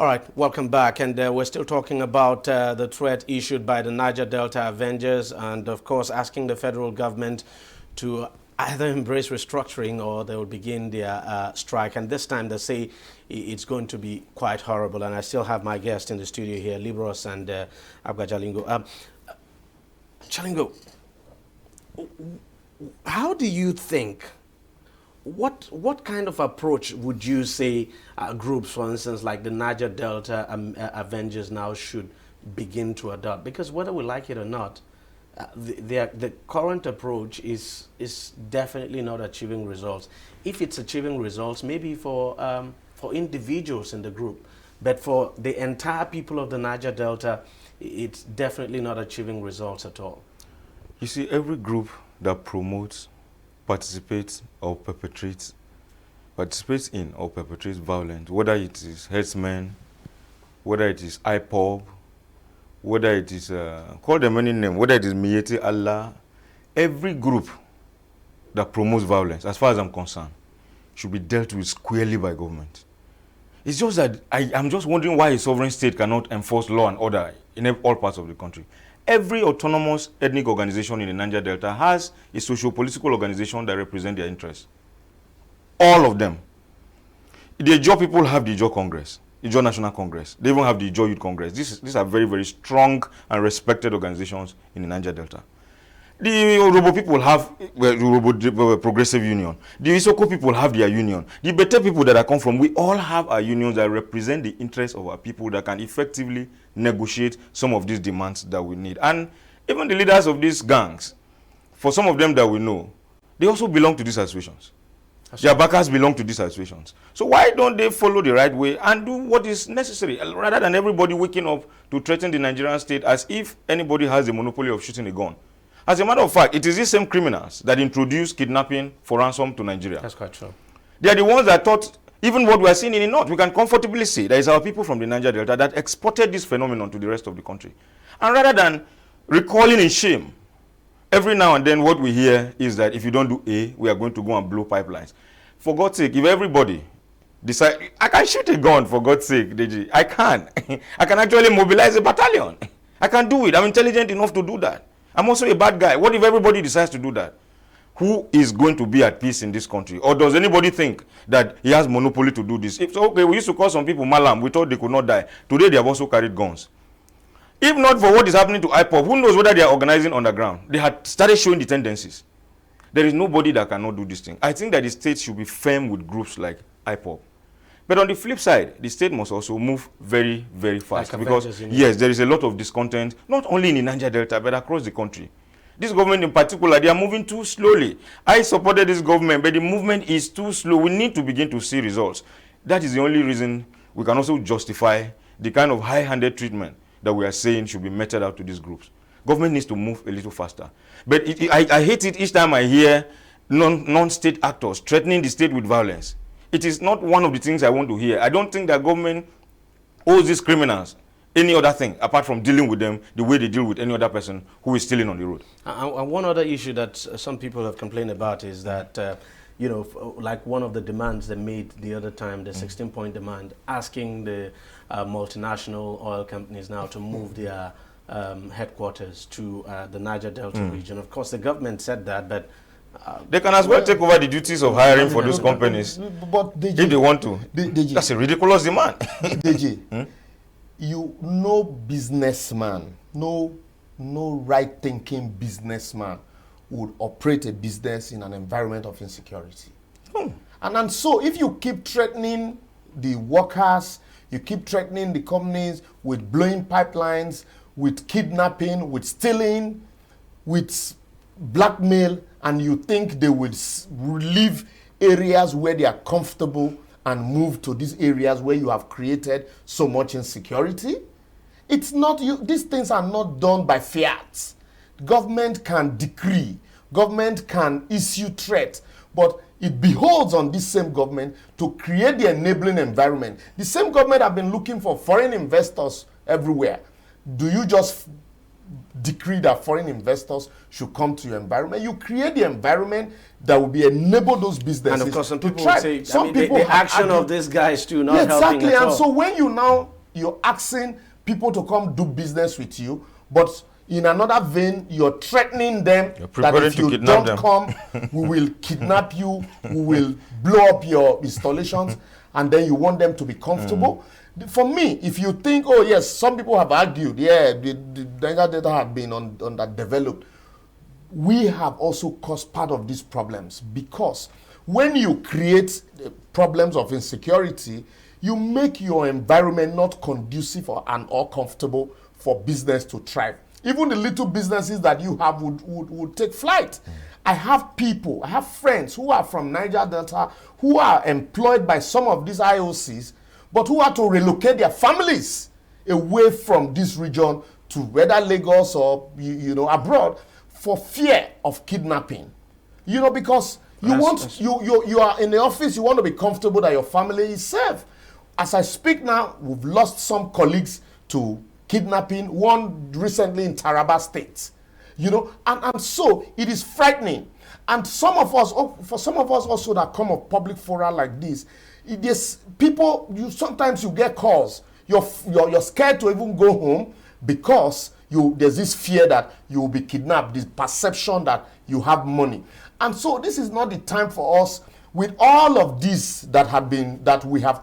All right, welcome back. And we're still talking about the threat issued by the Niger Delta Avengers and, of course, asking the federal government to either embrace restructuring or they will begin their strike. And this time they say it's going to be quite horrible. And I still have my guest in the studio here, Libros and Abga Jalingo. Jalingo, how do you think, what kind of approach would you say groups, for instance, like the Niger Delta Avengers now should begin to adopt? Because whether we like it or not, the current approach is definitely not achieving results. If it's achieving results, maybe for individuals in the group, but for the entire people of the Niger Delta, it's definitely not achieving results at all. You see, every group that promotes, participates in or perpetrates violence, whether it is herdsmen, whether it is IPOB, whether it is, call them any name, whether it is Miyetti Allah, every group that promotes violence, as far as I'm concerned, should be dealt with squarely by government. It's just that I'm just wondering why a sovereign state cannot enforce law and order in all parts of the country. Every autonomous ethnic organization in the Niger Delta has a socio-political organization that represents their interests. All of them. The Ijaw people have the Ijaw Congress, Ijaw National Congress. They even have the Ijaw Youth Congress. These are very, very strong and respected organizations in the Niger Delta. The Urhobo people have the Progressive Union. The Isoko people have their union. The Bete people that I come from, we all have our unions that represent the interests of our people that can effectively negotiate some of these demands that we need. And even the leaders of these gangs, for some of them that we know, they also belong to these associations. Their backers belong to these associations. So why don't they follow the right way and do what is necessary, rather than everybody waking up to threaten the Nigerian state as if anybody has the monopoly of shooting a gun? As a matter of fact, it is these same criminals that introduced kidnapping for ransom to Nigeria. That's quite true. They are the ones that thought, even what we are seeing in the north, we can comfortably say that it's our people from the Niger Delta that exported this phenomenon to the rest of the country. And rather than recalling in shame, every now and then what we hear is that if you don't do A, we are going to go and blow pipelines. For God's sake, if everybody decide, I can shoot a gun, for God's sake, DG. I can. I can actually mobilize a battalion. I can do it. I'm intelligent enough to do that. I'm also a bad guy. What if everybody decides to do that? Who is going to be at peace in this country? Or does anybody think that he has monopoly to do this? If so, okay, we used to call some people Malam. We thought they could not die. Today they have also carried guns. If not for what is happening to IPOB, who knows whether they are organizing underground? They had started showing the tendencies. There is nobody that cannot do this thing. I think that the state should be firm with groups like IPOB. But on the flip side, the state must also move very, very fast. Like because, yes, there is a lot of discontent, not only in the Niger Delta, but across the country. This government in particular, they are moving too slowly. I supported this government, but the movement is too slow. We need to begin to see results. That is the only reason we can also justify the kind of high-handed treatment that we are saying should be meted out to these groups. Government needs to move a little faster. But I hate it each time I hear non-state actors threatening the state with violence. It is not one of the things I want to hear. I don't think that government owes these criminals any other thing apart from dealing with them the way they deal with any other person who is stealing on the road. And one other issue that some people have complained about is that, you know, like one of the demands they made the other time, the 16-point demand, asking the multinational oil companies now to move their headquarters to the Niger Delta region. Of course, the government said that, but they can as well take over the duties of hiring for those companies but DG, if they want to. DG, that's a ridiculous demand. DG, no businessman, no right-thinking businessman would operate a business in an environment of insecurity. And so if you keep threatening the workers, you keep threatening the companies with blowing pipelines, with kidnapping, with stealing, with blackmail, and you think they will leave areas where they are comfortable and move to these areas where you have created so much insecurity. It's not you. These things are not done by fiat. Government can decree, government can issue threats, but it beholds on this same government to create the enabling environment. The same government have been looking for foreign investors everywhere. Do you just decree that foreign investors should come to your environment. You create the environment that will be enable those businesses. And of course, some to people try. would say, Some I mean, people the have action argued, of these guys too, not yeah, helping exactly. at And all. so when you're asking people to come do business with you, but in another vein, you're threatening them that if you don't come, we will kidnap you, we will blow up your installations, and then you want them to be comfortable. For me, if you think, oh yes, some people have argued, yeah, the Niger Delta have been underdeveloped, we have also caused part of these problems, because when you create problems of insecurity, you make your environment not conducive or comfortable for business to thrive. Even the little businesses that you have would take flight. I have friends who are from Niger Delta who are employed by some of these IOCs, but who are to relocate their families away from this region to whether Lagos or abroad for fear of kidnapping. Because you are in the office, you want to be comfortable that your family is safe. As I speak now, we've lost some colleagues to kidnapping, one recently in Taraba State. And so it is frightening. And some of us also that come of public fora like this, sometimes you get calls. You're scared to even go home because there's this fear that you will be kidnapped, this perception that you have money. And so this is not the time for us, with all of this that we have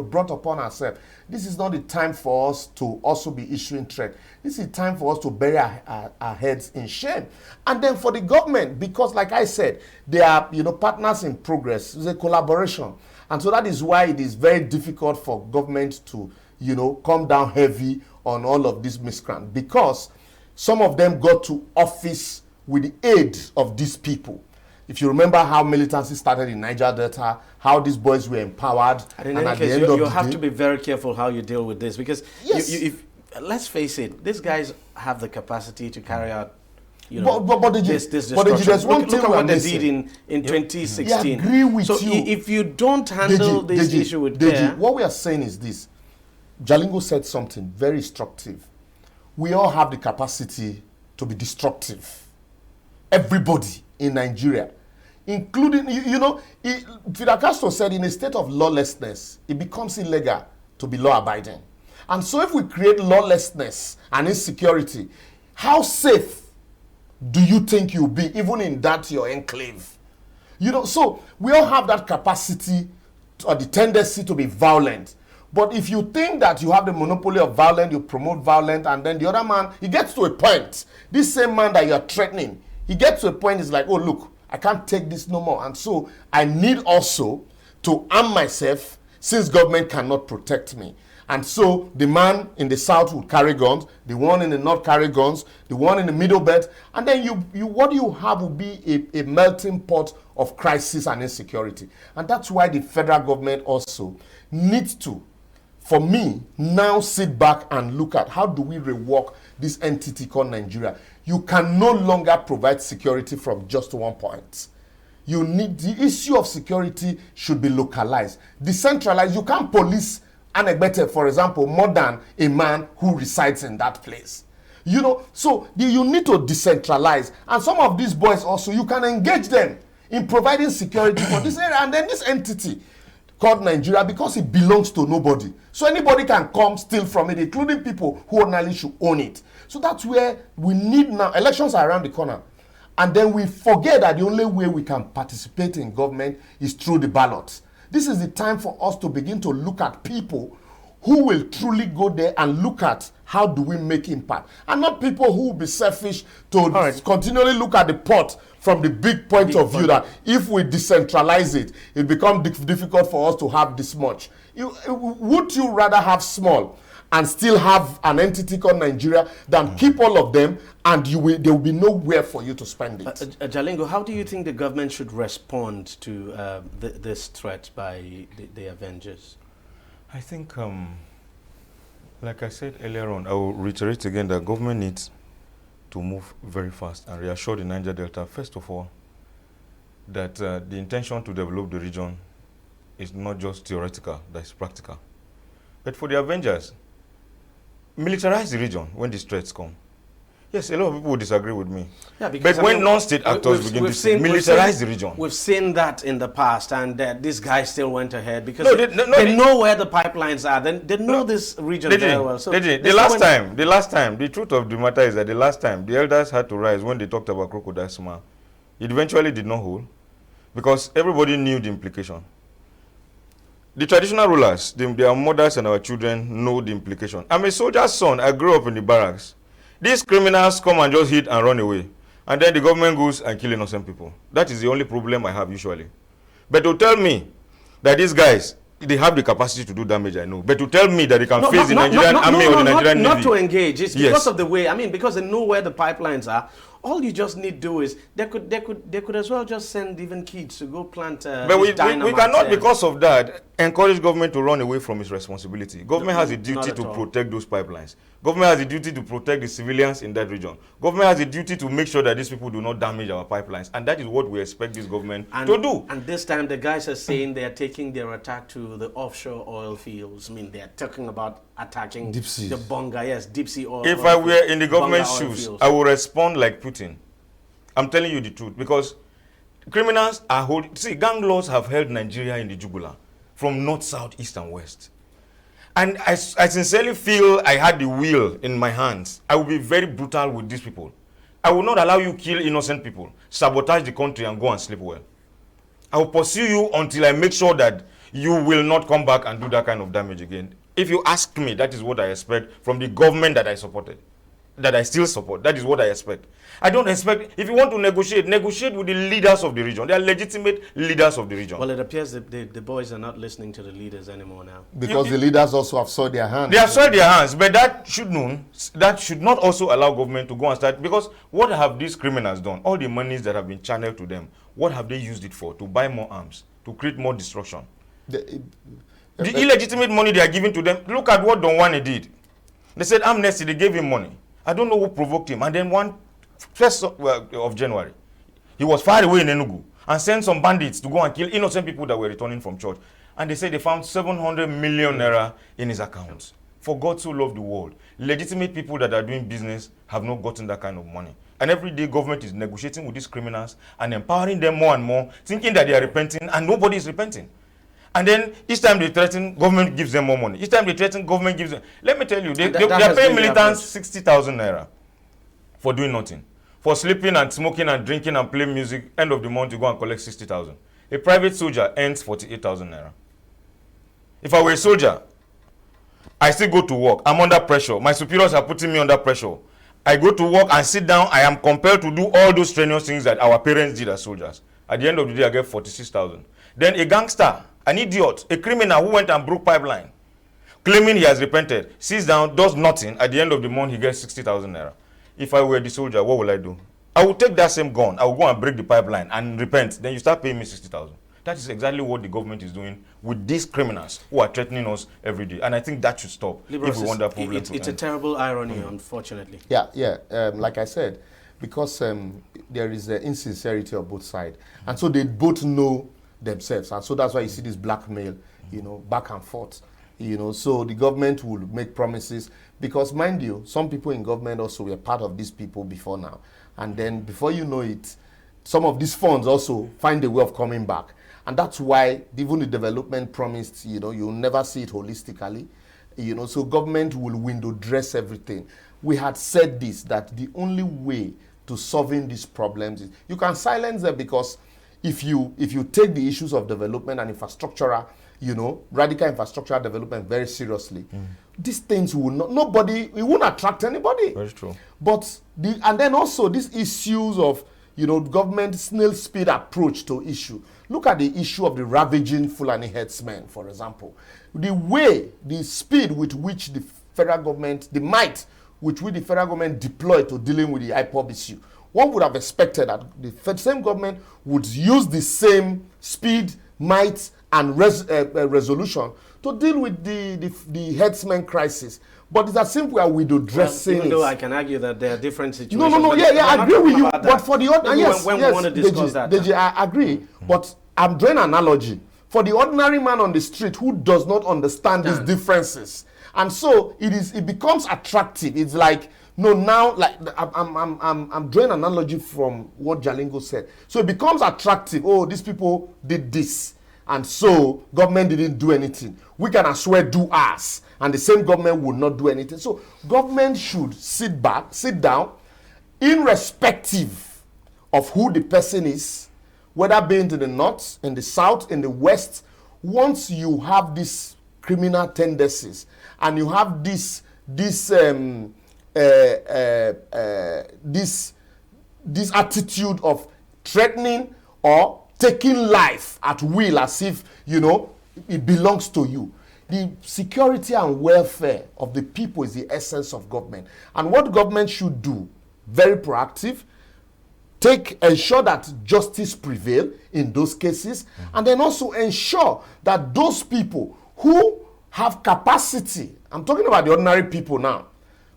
brought upon ourselves. This is not the time for us to also be issuing threat. This is time for us to bury our heads in shame. And then for the government, because like I said, they are partners in progress. It's a collaboration. And so that is why it is very difficult for government to come down heavy on all of these miscreants, because some of them got to office with the aid of these people. If you remember how militancy started in Niger Delta, how these boys were empowered. And in any case, you have to be very careful how you deal with this, because let's face it, these guys have the capacity to carry out this destruction. Look at what they did in 2016. I agree with you. If you don't handle this issue with care... What we are saying is this. Jalingo said something very instructive. We all have the capacity to be destructive. Everybody in Nigeria, including, Fidel Castro said, in a state of lawlessness, it becomes illegal to be law-abiding. And so if we create lawlessness and insecurity, how safe do you think you'll be, even in that your enclave? So we all have that capacity or the tendency to be violent. But if you think that you have the monopoly of violence, you promote violence, and then the other man, he gets to a point, this same man that you're threatening, he gets to a point, he's like, oh, look, I can't take this no more. And so I need also to arm myself, since government cannot protect me. And so the man in the south will carry guns, the one in the north carry guns, the one in the middle belt, and then what you have will be a melting pot of crisis and insecurity. And that's why the federal government also needs to, for me, now sit back and look at how do we rework this entity called Nigeria. You can no longer provide security from just one point. The issue of security should be localized, decentralized. You can't police Anegbete, for example, more than a man who resides in that place. So you need to decentralize. And some of these boys also, you can engage them in providing security for this area. And then this entity called Nigeria, because it belongs to nobody. So anybody can come steal from it, including people who ordinarily should own it. So that's where we need now. Elections are around the corner. And then we forget that the only way we can participate in government is through the ballot. This is the time for us to begin to look at people who will truly go there and look at how do we make impact. And not people who will be selfish to continually look at the pot from the big point of view that if we decentralize it, it becomes difficult for us to have this much. Would you rather have small and still have an entity called Nigeria than keep all of them and there will be nowhere for you to spend it? Jalingo, how do you think the government should respond to this threat by the Avengers? I think, like I said earlier on, I will reiterate again that government needs to move very fast and reassure the Niger Delta, first of all, that the intention to develop the region is not just theoretical, that is practical. But for the Avengers, militarize the region when these threats come. Yes, a lot of people would disagree with me. Yeah, because, but when non-state actors begin to militarize the region. We've seen that in the past, and this guy still went ahead because they know where the pipelines are. They know this region very well. So the last time, the truth of the matter is that the last time, the elders had to rise when they talked about crocodile smile. It eventually did not hold because everybody knew the implication. The traditional rulers, their mothers and our children know the implication. I'm a soldier's son. I grew up in the barracks. These criminals come and just hit and run away. And then the government goes and kill innocent people. That is the only problem I have usually. But to tell me that these guys, they have the capacity to do damage, I know. But to tell me that they can face the Nigerian army or the Nigerian Navy. Not to engage. It's because of the way, because they know where the pipelines are. All you just need to do is, they could as well just send even kids to go plant but we cannot, because of that, encourage government to run away from its responsibility. Government has a duty to protect those pipelines. Government has a duty to protect the civilians in that region. Government has a duty to make sure that these people do not damage our pipelines. And that is what we expect this government to do. And this time the guys are saying they are taking their attack to the offshore oil fields. They are talking about attacking the Bonga, deep sea oil. If I were in the government's shoes, I would respond like Putin. I'm telling you the truth, because criminals are holding. See, gang laws have held Nigeria in the jugular from north, south, east, and west. And I sincerely feel I had the will in my hands. I will be very brutal with these people. I will not allow you to kill innocent people, sabotage the country, and go and sleep well. I will pursue you until I make sure that you will not come back and do that kind of damage again. If you ask me, that is what I expect from the government that I supported, that I still support. That is what I expect. I don't expect, if you want to negotiate with the leaders of the region. They are legitimate leaders of the region. Well, it appears that the boys are not listening to the leaders anymore now. Because the leaders also have soiled their hands. They have soiled their hands, but that should not also allow government to go and start, because what have these criminals done? All the monies that have been channeled to them, what have they used it for? To buy more arms, to create more destruction. The illegitimate money they are giving to them. Look at what Don Wane did. They said amnesty, they gave him money. I don't know who provoked him. And then 1st of January, he was far away in Enugu and sent some bandits to go and kill innocent people that were returning from church. And they said they found 700 million naira in his accounts. For God so loved the world. Legitimate people that are doing business have not gotten that kind of money. And every day government is negotiating with these criminals and empowering them more and more, thinking that they are repenting, and nobody is repenting. And then each time they threaten, government gives them more money. Each time they threaten, government gives them. Let me tell you, they are paying militants 60,000 naira for doing nothing. For sleeping and smoking and drinking and playing music, end of the month you go and collect 60,000. A private soldier earns 48,000 naira. If I were a soldier, I still go to work. I'm under pressure. My superiors are putting me under pressure. I go to work and sit down. I am compelled to do all those strenuous things that our parents did as soldiers. At the end of the day, I get 46,000. Then a gangster, an idiot, a criminal who went and broke pipeline, claiming he has repented, sits down, does nothing. At the end of the month, he gets 60,000 naira. If I were the soldier, what will I do? I will take that same gun. I will go and break the pipeline and repent. Then you start paying me 60,000. That is exactly what the government is doing with these criminals who are threatening us every day. And I think that should stop if we want that problem to end. It's a terrible irony, unfortunately. Yeah. Like I said, because there is insincerity on both sides. And so they both know themselves. And so that's why you see this blackmail, back and forth. So the government will make promises. Because mind you, some people in government also were part of these people before now. And then before you know it, some of these funds also find a way of coming back. And that's why even the development promised, you'll never see it holistically. So government will window dress everything. We had said this, that the only way to solving these problems is, you can silence them, because if you take the issues of development and infrastructural, radical infrastructural development very seriously, these things will not, it won't attract anybody. Very true. But, and then also these issues of, government snail speed approach to issue. Look at the issue of the ravaging Fulani herdsmen, for example. The speed with which the federal government, the might with which the federal government deployed to dealing with the IPOB issue, one would have expected that the same government would use the same speed, might, and resolution to deal with the herdsmen crisis. But it's as simple as window dressing. Even though I can argue that there are different situations. I agree with you. But for the other, when we want to discuss that. DEJI, I agree. But I'm drawing an analogy. For the ordinary man on the street who does not understand these differences. And so it becomes attractive. It's like No, now, like, I'm drawing an analogy from what Jalingo said. So it becomes attractive. Oh, these people did this, and so government didn't do anything. We can as well do ours, and the same government will not do anything. So government should sit down, irrespective of who the person is, whether being in the north, in the south, in the west. Once you have these criminal tendencies and you have this attitude of threatening or taking life at will as if, it belongs to you. The security and welfare of the people is the essence of government. And what government should do, very proactive, ensure that justice prevail in those cases, and then also ensure that those people who have capacity, I'm talking about the ordinary people now,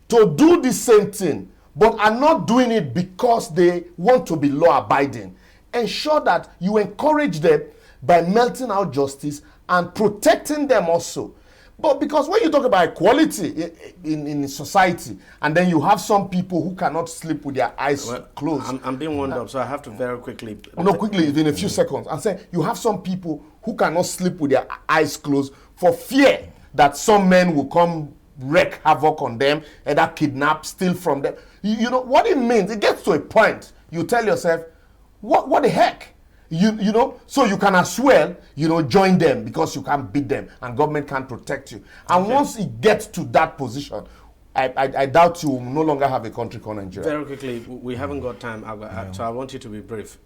to do the same thing, but are not doing it because they want to be law-abiding. Ensure that you encourage them by melting out justice and protecting them also. But because when you talk about equality in society, and then you have some people who cannot sleep with their eyes closed. I'm being wound up, so I have to very quickly... No, quickly, in a few seconds. I'm saying you have some people who cannot sleep with their eyes closed for fear that some men will come wreak havoc on them, either kidnap, steal from them. You know what it means? It gets to a point, you tell yourself, what the heck? So you can as well, join them because you can't beat them and government can't protect you. And once it gets to that position, I doubt you will no longer have a country called Nigeria. Very quickly, we haven't got time, so I want you to be brief.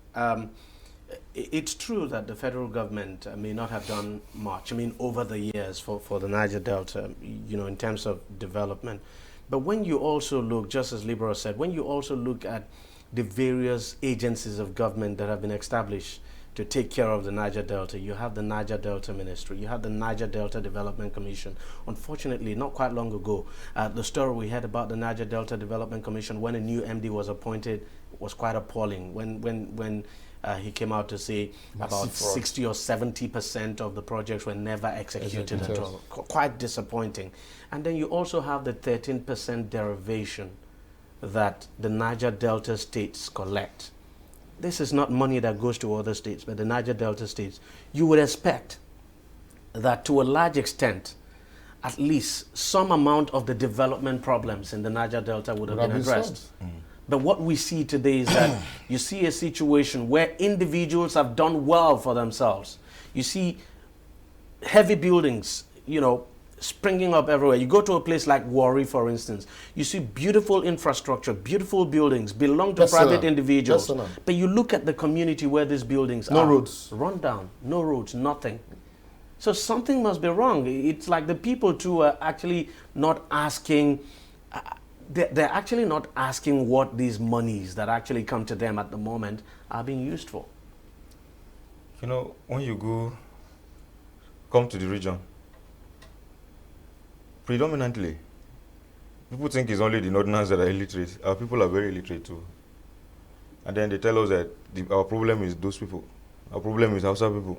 It's true that the federal government may not have done much, over the years for the Niger Delta, in terms of development. But when you also look, just as Libero said, when you also look at the various agencies of government that have been established to take care of the Niger Delta. You have the Niger Delta Ministry, you have the Niger Delta Development Commission. Unfortunately, not quite long ago, the story we had about the Niger Delta Development Commission when a new MD was appointed was quite appalling. When he came out to say about 60 or 70% of the projects were never executed at all. Quite disappointing. And then you also have the 13% derivation that the Niger Delta states collect. This is not money that goes to other states, but the Niger Delta states. You would expect that to a large extent, at least some amount of the development problems in the Niger Delta would have been addressed. But what we see today is that you see a situation where individuals have done well for themselves. You see heavy buildings, springing up everywhere. You go to a place like Warri, for instance, you see beautiful infrastructure, beautiful buildings belong to private individuals. But you look at the community where these buildings are. No roads. Run down, no roads, nothing. So something must be wrong. It's like the people too are actually not asking, they're actually not asking what these monies that actually come to them at the moment are being used for. When you come to the region, predominantly, people think it's only the northerners that are illiterate. Our people are very illiterate too. And then they tell us that our problem is those people. Our problem is Hausa people.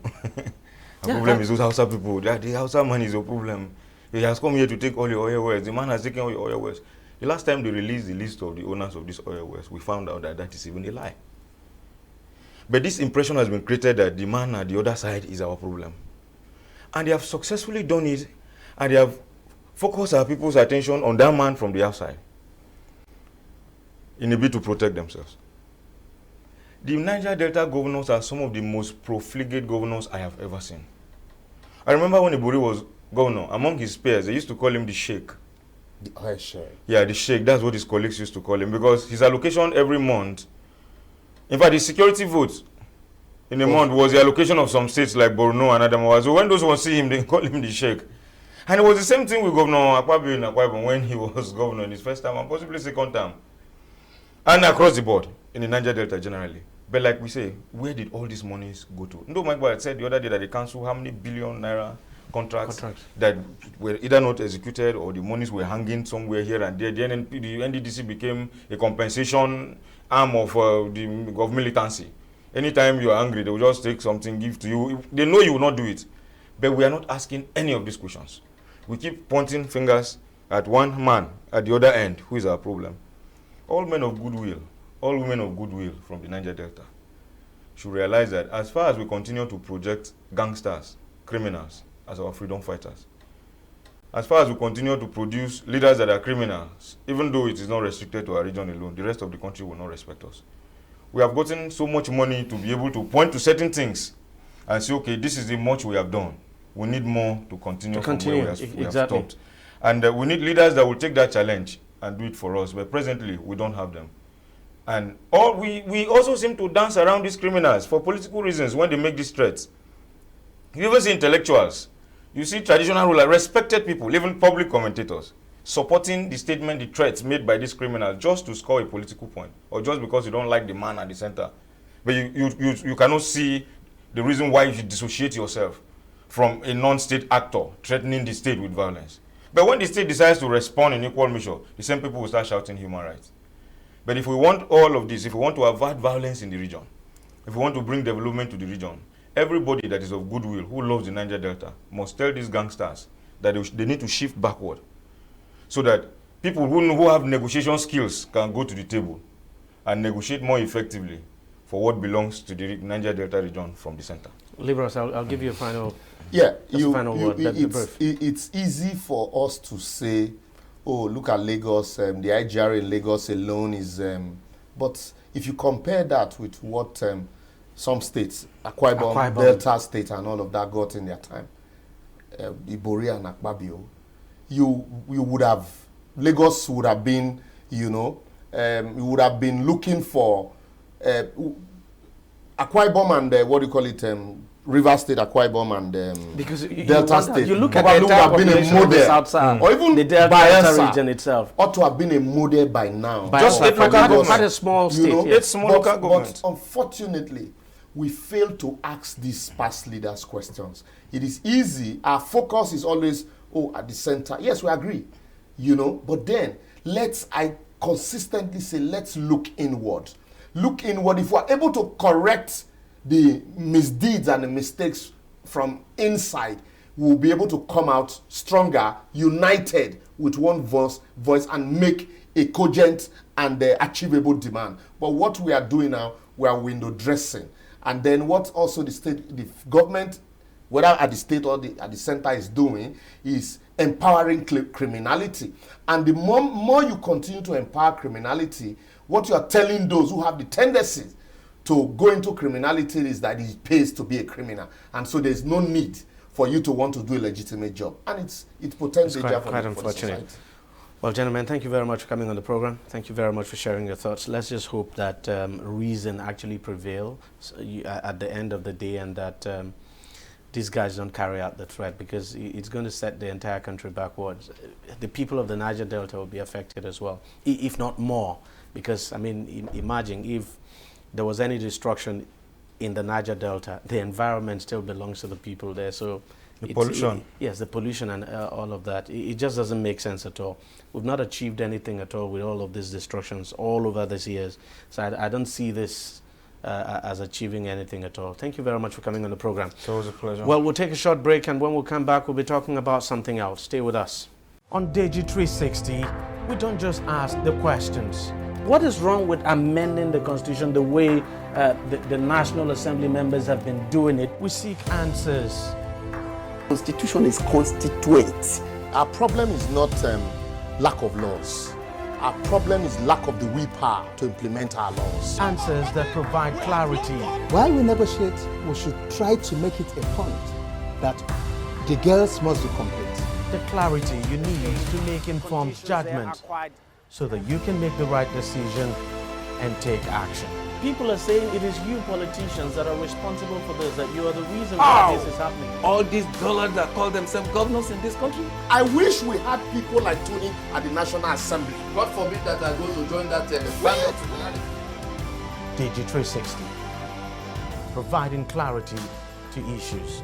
Our problem is those Hausa people. The Hausa man is your problem. He has come here to take all your oil wells. The man has taken all your oil wells. The last time they released the list of the owners of these oil wells, we found out that that is even a lie. But this impression has been created that the man at the other side is our problem. And they have successfully done it, and they have focused our people's attention on that man from the outside in a bid to protect themselves. The Niger Delta governors are some of the most profligate governors I have ever seen. I remember when Iburi was governor, among his peers, they used to call him the Sheikh. The oil sheikh. Yeah, the Sheikh. That's what his colleagues used to call him, because his allocation every month, in fact, the security vote in a month was the allocation of some states like Borno and Adamawa. So when those ones see him, they call him the Sheikh. And it was the same thing with Governor Akpabio in Akwa Ibom when he was governor in his first term and possibly second term. And across the board, in the Niger Delta generally. But like we say, where did all these monies go to? Ndo Mike had said the other day that the council, how many billion naira contracts that were either not executed or the monies were hanging somewhere here and there. The NDDC became a compensation arm of of militancy. Anytime you are angry, they will just take something, give to you. They know you will not do it. But we are not asking any of these questions. We keep pointing fingers at one man at the other end, who is our problem? All men of goodwill, all women of goodwill from the Niger Delta should realize that as far as we continue to project gangsters, criminals as our freedom fighters, as far as we continue to produce leaders that are criminals, even though it is not restricted to our region alone, the rest of the country will not respect us. We have gotten so much money to be able to point to certain things and say, okay, this is the much we have done. We need more to continue from where we have stopped. And we need leaders that will take that challenge and do it for us. But presently, we don't have them. And we also seem to dance around these criminals for political reasons when they make these threats. You even see intellectuals. You see traditional rulers, respected people, even public commentators, supporting the statement, the threats made by this criminal just to score a political point, or just because you don't like the man at the center. But you cannot see the reason why you should dissociate yourself from a non-state actor threatening the state with violence. But when the state decides to respond in equal measure, the same people will start shouting human rights. But if we want all of this, if we want to avert violence in the region, if we want to bring development to the region, everybody that is of goodwill who loves the Niger Delta must tell these gangsters that they need to shift backward so that people who have negotiation skills can go to the table and negotiate more effectively for what belongs to the Niger Delta region from the center. Liberals, I'll give you a final, final word. It's easy for us to say, oh, look at Lagos, the IGR in Lagos alone is... but if you compare that with what some states, Akwa Ibom, Delta State and all of that got in their time, Ibori and Akpabio, you would have, Lagos would have been, you would have been looking for Akwa Ibom and what do you call it, River State, Akwa Ibom and because Delta State. You look at the entire population of the South South, or even the Delta region itself. Ought to have been a model by now. Just quite a small state. It's small local government. But unfortunately, we fail to ask these past leaders questions. It is easy. Our focus is always, at the center. Yes, we agree, but then I consistently say, let's look inward. Look inward. If we're able to correct the misdeeds and the mistakes from inside, we'll be able to come out stronger, united with one voice and make a cogent and achievable demand. But what we are doing now, we are window dressing. And then what also the government, whether at the state or at the center, is doing is empowering criminality. And the more you continue to empower criminality, what you are telling those who have the tendency to go into criminality is that it pays to be a criminal. And so there's no need for you to want to do a legitimate job. And it potentially quite unfortunate. Well, gentlemen, thank you very much for coming on the program. Thank you very much for sharing your thoughts. Let's just hope that reason actually prevails at the end of the day, and that these guys don't carry out the threat, because it's going to set the entire country backwards. The people of the Niger Delta will be affected as well, if not more, because, I mean, imagine if there was any destruction in the Niger Delta, the environment still belongs to the people there. So the pollution. Yes, the pollution and all of that. It just doesn't make sense at all. We've not achieved anything at all with all of these destructions all over these years. So I don't see this as achieving anything at all. Thank you very much for coming on the program. It was a pleasure. Well, we'll take a short break, and when we come back, we'll be talking about something else. Stay with us. On DEJI360, we don't just ask the questions. What is wrong with amending the Constitution the way the National Assembly members have been doing it? We seek answers. Constitution is constituent. Our problem is not lack of laws. Our problem is lack of the willpower to implement our laws. Answers that provide clarity. While we negotiate, we should try to make it a point that the girls must be complete. The clarity you need to make informed judgment, so that you can make the right decision and take action. People are saying it is you politicians that are responsible for this, that you are the reason why this is happening. All these dollars that call themselves governors in this country? I wish we had people like Tony at the National Assembly. God forbid that I go to join that DEJI360, providing clarity to issues.